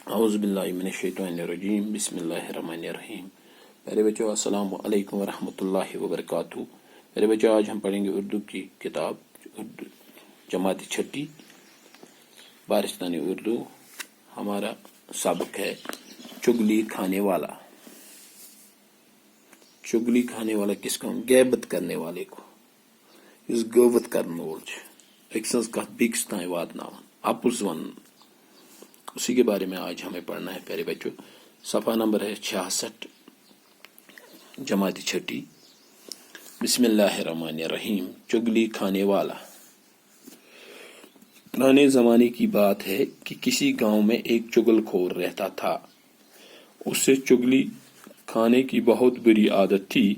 اعوذ باللہ من الشیطان الرجیم بسم اللہ الرحمن الرحیم۔ میرے بچوں السلام علیکم ورحمۃ اللہ وبرکاتہ۔ میرے بچوں آج ہم پڑھیں گے اردو کی کتاب جماعت چھٹی بارستانی اردو۔ ہمارا سبق ہے چگلی کھانے والا۔ چگلی کھانے والا کس کو؟ غیبت کرنے والے کو، اس غیبت کرنے وول ایک سنز کت بیکس تائیں واتناون، اپز ون، اسی کے بارے میں آج ہمیں پڑھنا ہے۔ پیارے بچوں صفحہ نمبر ہے 66 جماعت چھٹی۔ بسم اللہ الرحمن الرحیم۔ چگلی کھانے والا۔ پرانے زمانے کی بات ہے کہ کسی گاؤں میں ایک چگل خور رہتا تھا۔ اس سے چگلی کھانے کی بہت بری عادت تھی۔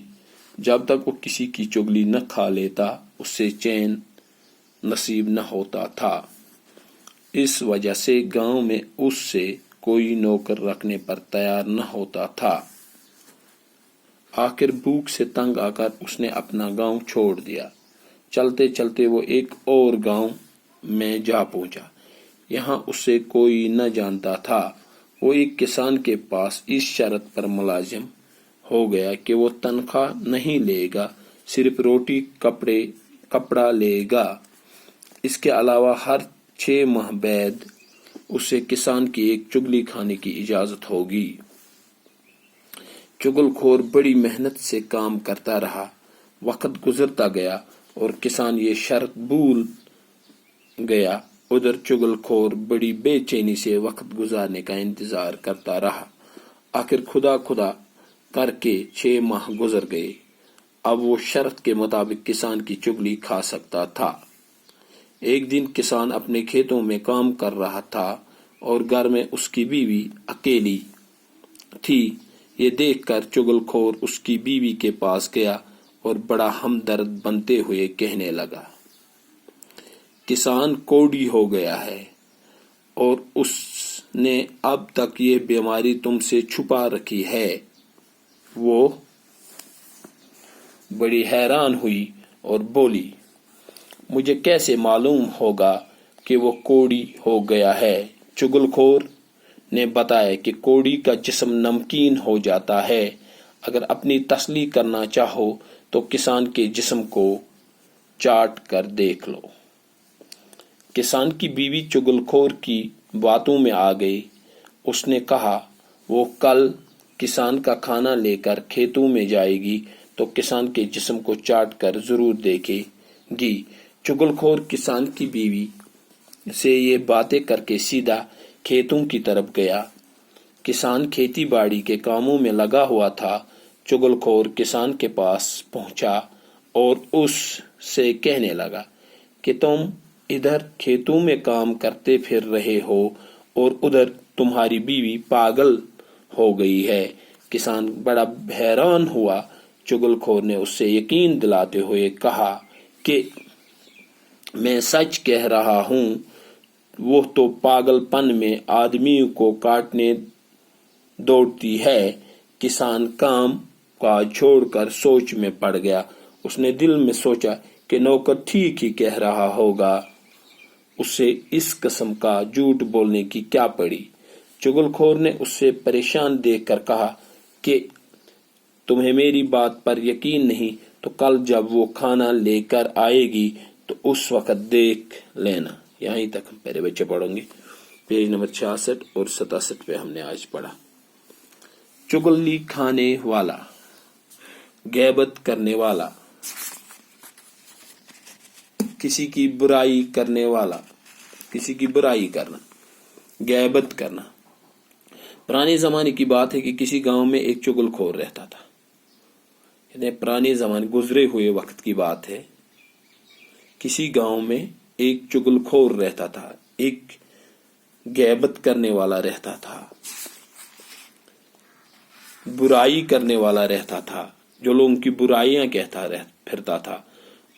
جب تک وہ کسی کی چگلی نہ کھا لیتا اس سے چین نصیب نہ ہوتا تھا۔ اس وجہ سے گاؤں میں اس سے کوئی نوکر رکھنے پر تیار نہ ہوتا تھا۔ آخر بھوک سے تنگ آ کر اس نے اپنا گاؤں چھوڑ دیا۔ چلتے چلتے وہ ایک اور گاؤں میں جا پہنچا۔ یہاں اسے کوئی نہ جانتا تھا۔ وہ ایک کسان کے پاس اس شرط پر ملازم ہو گیا کہ وہ تنخواہ نہیں لے گا، صرف روٹی کپڑا لے گا۔ اس کے علاوہ ہر 6 ماہ بعد اسے کسان کی ایک چگلی کھانے کی اجازت ہوگی۔ چگل خور بڑی محنت سے کام کرتا رہا۔ وقت گزرتا گیا اور کسان یہ شرط بھول گیا۔ ادھر چگل خور بڑی بے چینی سے وقت گزارنے کا انتظار کرتا رہا۔ آخر خدا کر کے 6 ماہ گزر گئے۔ اب وہ شرط کے مطابق کسان کی چگلی کھا سکتا تھا۔ ایک دن کسان اپنے کھیتوں میں کام کر رہا تھا اور گھر میں اس کی بیوی اکیلی تھی۔ یہ دیکھ کر چگل خور اس کی بیوی کے پاس گیا اور بڑا ہمدرد بنتے ہوئے کہنے لگا، کسان کوڑی ہو گیا ہے اور اس نے اب تک یہ بیماری تم سے چھپا رکھی ہے۔ وہ بڑی حیران ہوئی اور بولی، مجھے کیسے معلوم ہوگا کہ وہ کوڑی ہو گیا ہے؟ چگل خور نے بتایا کہ کوڑی کا جسم نمکین ہو جاتا ہے۔ اگر اپنی تسلی کرنا چاہو تو کسان کے جسم کو چاٹ کر دیکھ لو۔ کسان کی بیوی چگل خور کی باتوں میں آ گئی۔ اس نے کہا وہ کل کسان کا کھانا لے کر کھیتوں میں جائے گی تو کسان کے جسم کو چاٹ کر ضرور دیکھے گی۔ چگل خور کسان کی بیوی سے یہ باتیں کر کے سیدھا کھیتوں کی طرف گیا۔ کسان کھیتی باڑی کے کاموں میں لگا ہوا تھا۔ چگل خور کسان کے پاس پہنچا اور اس سے کہنے لگا کہ تم ادھر کھیتوں میں کام کرتے پھر رہے ہو اور ادھر تمہاری بیوی پاگل ہو گئی ہے۔ کسان بڑا حیران ہوا۔ چگل خور نے اس سے یقین دلاتے ہوئے کہا کہ میں سچ کہہ رہا ہوں، وہ تو پاگل پن میں آدمیوں کو کاٹنے دوڑتی ہے۔ کسان کام کاج چھوڑ کر سوچ میں پڑ گیا۔ اس نے دل میں سوچا کہ نوکر ٹھیک ہی کہہ رہا ہوگا، اسے اس قسم کا جھوٹ بولنے کی کیا پڑی۔ چگل خور نے اس سے پریشان دیکھ کر کہا کہ تمہیں میری بات پر یقین نہیں تو کل جب وہ کھانا لے کر آئے گی تو اس وقت دیکھ لینا۔ یہیں تک ہم پہلے بچے پڑھیں گے۔ پیج نمبر 66 اور 67 پہ ہم نے آج پڑھا۔ چگلی کھانے والا، غیبت کرنے والا، کسی کی برائی کرنے والا، کسی کی برائی کرنا، غیبت کرنا۔ پرانے زمانے کی بات ہے کہ کسی گاؤں میں ایک چگل خور رہتا تھا۔ یعنی پرانے زمانے گزرے ہوئے وقت کی بات ہے۔ کسی گاؤں میں ایک چگل خور رہتا تھا، ایک غیبت کرنے والا رہتا تھا، برائی کرنے والا رہتا تھا، جو لوگوں کی برائیاں کہتا پھرتا تھا۔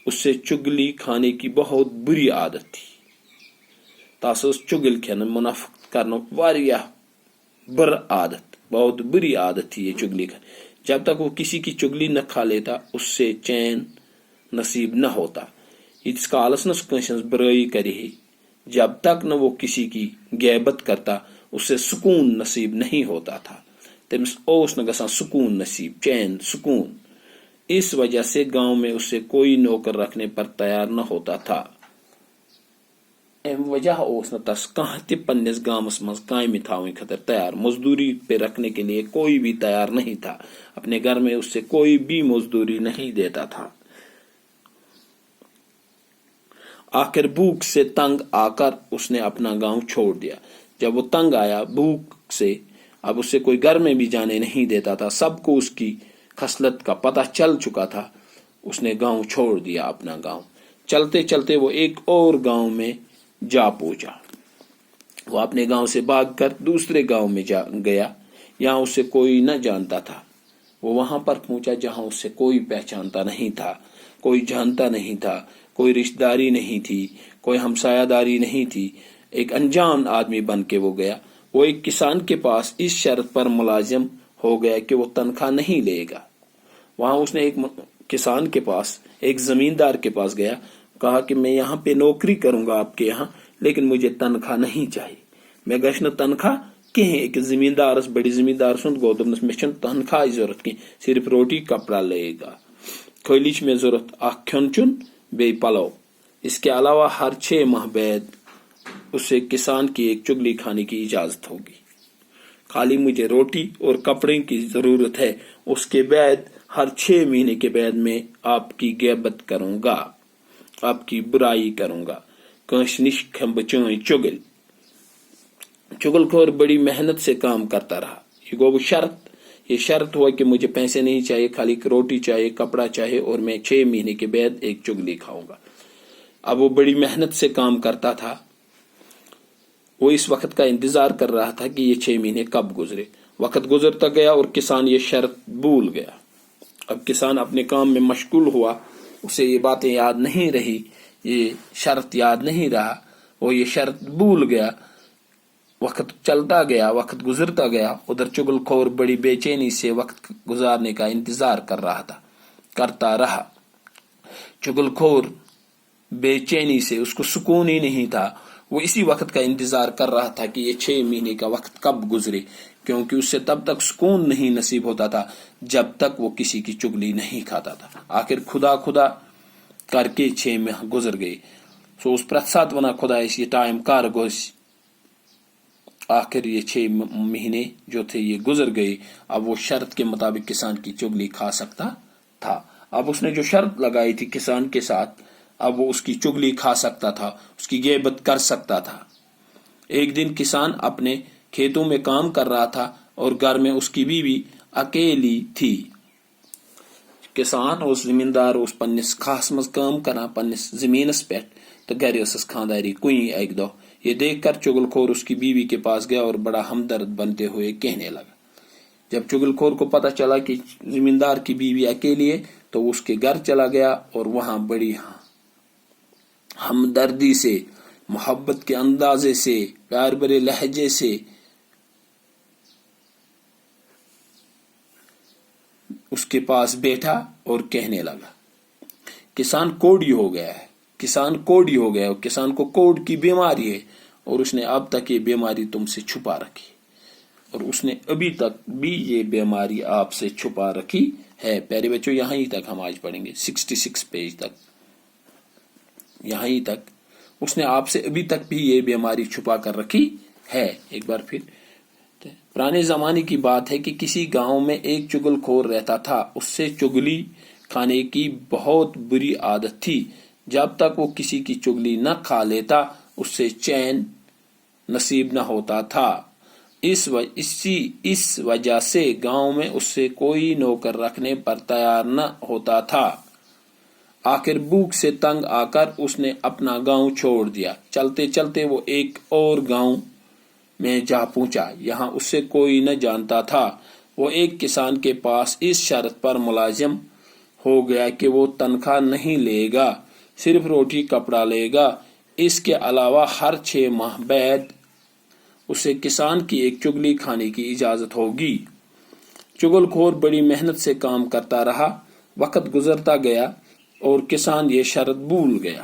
اس سے چگلی کھانے کی بہت بری عادت تھی۔ تاسوس چگل کھانا منافقت کرنا واریاہ بر عادت، بہت بری عادت تھی یہ چگلی کھانا۔ جب تک وہ کسی کی چگلی نہ کھا لیتا اس سے چین نصیب نہ ہوتا۔ یتس کالس نہ کنس برائی کرے، جب تک نہ وہ کسی کی غیبت کرتا اسے سکون نصیب نہیں ہوتا تھا. تمس اوس نہ گژھان سکون نصیب, چین, سکون. اس وجہ سے گاؤں میں اسے کوئی نوکر رکھنے پر تیار نہ ہوتا تھا. ام وجہ اوس نہ تس کانٛہہ تہِ پننس گامس منٛز کامہِ تھاوٕنۍ خٲطرٕ تیار. مزدوری پہ رکھنے کے لیے کوئی بھی تیار نہیں تھا. اپنے گھر میں اس سے کوئی بھی مزدوری نہیں دیتا تھا. آخر بھوک سے تنگ آ کر اس نے اپنا گاؤں چھوڑ دیا. جب وہ تنگ آیا بھوک سے, اب اسے کوئی گھر میں بھی جانے نہیں دیتا تھا. سب کو اس کی خصلت کا پتہ چل چکا تھا. اس نے گاؤں چھوڑ دیا, اپنا گاؤں. چلتے چلتے وہ ایک اور گاؤں میں جا پہنچا. وہ اپنے گاؤں سے بھاگ کر دوسرے گاؤں میں گیا. یہاں اسے کوئی نہ جانتا تھا. وہ وہاں پر پہنچا جہاں اسے کوئی پہچانتا نہیں تھا, کوئی جانتا نہیں تھا, کوئی رشتہ داری نہیں تھی, کوئی ہمسایہ داری نہیں تھی. ایک انجان آدمی بن کے وہ گیا. وہ ایک کسان کے پاس اس شرط پر ملازم ہو گیا کہ وہ تنخواہ نہیں لے گا. وہاں اس نے ایک کسان کے پاس, ایک زمیندار کے پاس گیا. کہا کہ میں یہاں پہ نوکری کروں گا آپ کے یہاں, لیکن مجھے تنخواہ نہیں چاہیے. میں گژھِ نہٕ تنخواہ کہیں. ایک زمیندارس, بڑی زمیندار سند گو دوپنس مےٚ چھنہٕ تنخواہ ضرورت کہیں, صرف روٹی کپڑا لگے گا. خالی چھ مےٚ ضرورت اکھ کھیون چون بیٚیہِ پلو. اس کے علاوہ ہر 6 ماہ بعد اسے کسان کی ایک چگلی کھانے کی اجازت ہوگی. خالی مجھے روٹی اور کپڑے کی ضرورت ہے. اس کے بعد ہر 6 مہینے کے بعد میں آپ کی غیبت کروں گا, آپ کی برائی کروں گا. کانس نش کھم بہ چٲنۍ چگل. چگل خور بڑی محنت سے کام کرتا رہا. یہ گو شرط, یہ شرط ہوا کہ مجھے پیسے نہیں چاہیے, خالی روٹی چاہیے, کپڑا چاہیے, اور میں 6 مہینے کے بعد ایک چگلی کھاؤں گا. اب وہ بڑی محنت سے کام کرتا تھا. وہ اس وقت کا انتظار کر رہا تھا کہ یہ 6 مہینے کب گزرے. وقت گزرتا گیا اور کسان یہ شرط بھول گیا. اب کسان اپنے کام میں مشغول ہوا. اسے یہ باتیں یاد نہیں رہی, یہ شرط یاد نہیں رہا. وہ یہ شرط بھول گیا. وقت چلتا گیا, وقت گزرتا گیا. ادھر چگل خور بڑی بے چینی سے وقت گزارنے کا انتظار کر رہا تھا, کرتا رہا. چگل خور بے چینی سے, اس کو سکون ہی نہیں تھا. وہ اسی وقت کا انتظار کر رہا تھا کہ یہ 6 مہینے کا وقت کب گزرے, کیونکہ اس سے تب تک سکون نہیں نصیب ہوتا تھا جب تک وہ کسی کی چگلی نہیں کھاتا تھا. آخر خدا خدا کر کے 6 ماہ گزر گئے. سو اس پرت سات ونا خدا اس یہ ٹائم کار گوس. آخر یہ 6 مہینے جو تھے یہ گزر گئے. اب وہ شرط کے مطابق کسان کی چگلی کھا سکتا تھا. اب اس نے جو شرط لگائی تھی کسان کے ساتھ, اب وہ اس کی چگلی کھا سکتا تھا, اس کی غیبت کر سکتا تھا. ایک دن کسان اپنے کھیتوں میں کام کر رہا تھا اور گھر میں اس کی بیوی اکیلی تھی. کسان اس زمیندار اس پنس کھاس مز کام کران پنس زمینس پہ, تو گھر ٲسس خانداری کُنی اکہ دۄہ. یہ دیکھ کر چگل خور اس کی بیوی کے پاس گیا اور بڑا ہمدرد بنتے ہوئے کہنے لگا. جب چگل خور کو پتہ چلا کہ زمیندار کی بیوی اکیلی ہے تو اس کے گھر چلا گیا اور وہاں بڑی ہمدردی سے, محبت کے اندازے سے, پیار بھرے لہجے سے اس کے پاس بیٹھا اور کہنے لگا. کسان کوڑی ہو گیا ہے, کسان کوڑی ہو گیا ہے, کسان کو کوڑ کی بیماری ہے, اور اس نے اب تک یہ بیماری تم سے چھپا رکھی, اور اس نے ابھی تک بھی یہ بیماری آپ سے چھپا رکھی ہے. پیارے بچوں, یہاں ہی تک ہم آج پڑھیں گے, 66 پیج تک, یہاں ہی تک. اس نے آپ سے ابھی تک بھی یہ بیماری چھپا کر رکھی ہے. ایک بار پھر پرانے زمانے کی بات ہے کہ کسی گاؤں میں ایک چگل خور رہتا تھا. اس سے چگلی کھانے کی بہت بری عادت تھی. جب تک وہ کسی کی چگلی نہ کھا لیتا اس سے چین نصیب نہ ہوتا تھا. اس وجہ سے گاؤں میں اس سے کوئی نوکر رکھنے پر تیار نہ ہوتا تھا. آخر بھوک سے تنگ آ کر اس نے اپنا گاؤں چھوڑ دیا. چلتے چلتے وہ ایک اور گاؤں میں جا پہنچا. یہاں اس سے کوئی نہ جانتا تھا. وہ ایک کسان کے پاس اس شرط پر ملازم ہو گیا کہ وہ تنخواہ نہیں لے گا, صرف روٹی کپڑا لے گا. اس کے علاوہ ہر 6 ماہ بعد اسے کسان کی ایک چگلی کھانے کی اجازت ہوگی. چگل خور بڑی محنت سے کام کرتا رہا. وقت گزرتا گیا اور کسان یہ شرط بھول گیا.